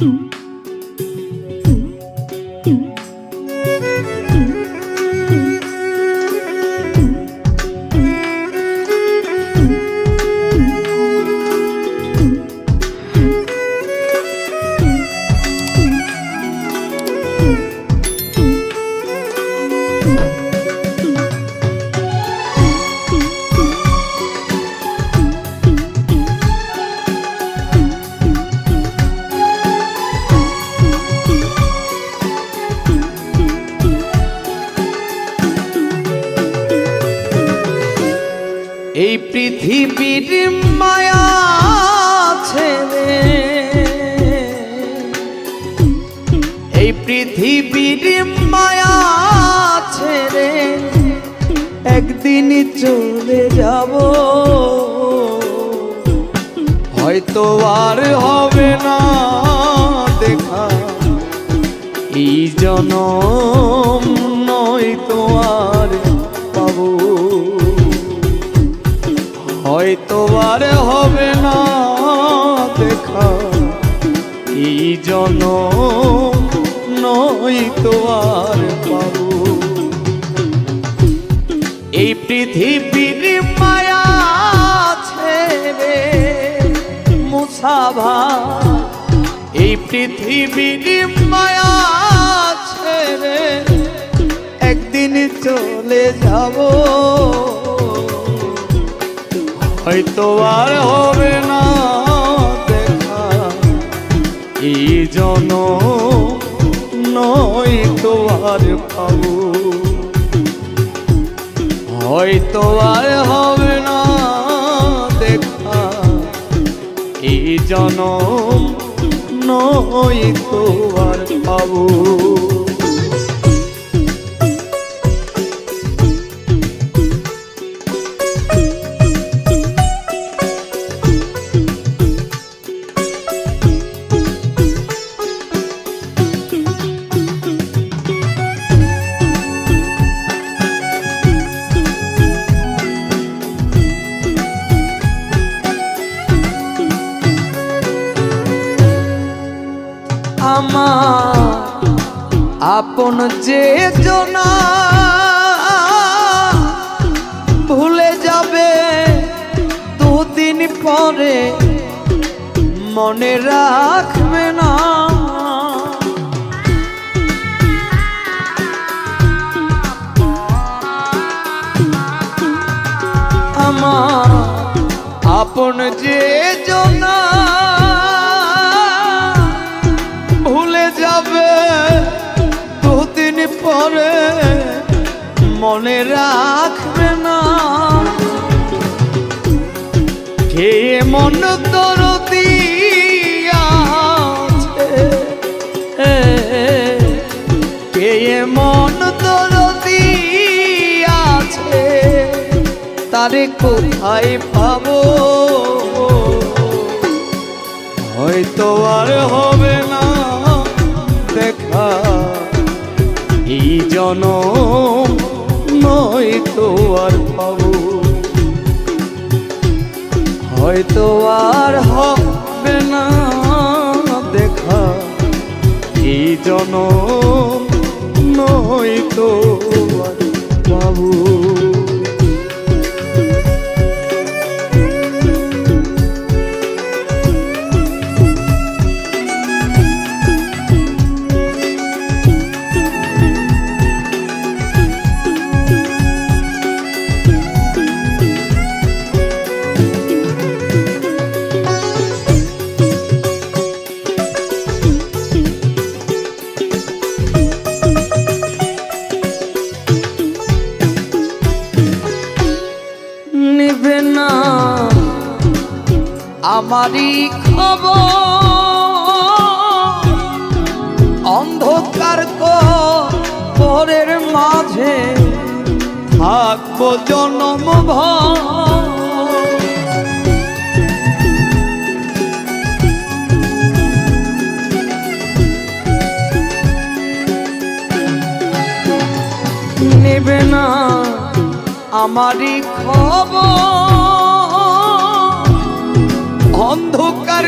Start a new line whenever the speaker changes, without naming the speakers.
এই পৃথিবীর মায়া ছেড়ে, এই পৃথিবীর মায়া ছেড়ে একদিন চলে যাব, হয়তো আর হবে না দেখা এই জনম, নয়তো আর পাবো, হয়তো আর হবে না দেখা এই জনম, নয়তো আর পাবো। এই পৃথিবীর মায়া ছেড়ে মুসাভা, এই পৃথিবীর মায়া ছেড়ে একদিন চলে যাব, হয়তো আর হবে না দেখা এই জনম, নয়তো আর পাবো, হয়তো আর হবে না দেখা এই জনম, নয়তো আর পাবো। আমার আপন যে জনা ভুলে যাবে দুদিন পরে, মনে রাখবে না আমার আপন যে জনা দুদিন পরে, মনে রাখবে না কে মন দরদি আছে, কে মন দরদি আছে, তারে কোথায় পাবো, হয়তো আর হবে না দেখা এই জনম, নয়তো আর পাবো, হয়তো আর হবে না দেখা এই জনম, নয়তো আর পাবো। নিবে না আমারই খবর, অন্ধকার কবরের মাঝে থাকবো জনমভর, নেবে না আমারই খবর, অন্ধকার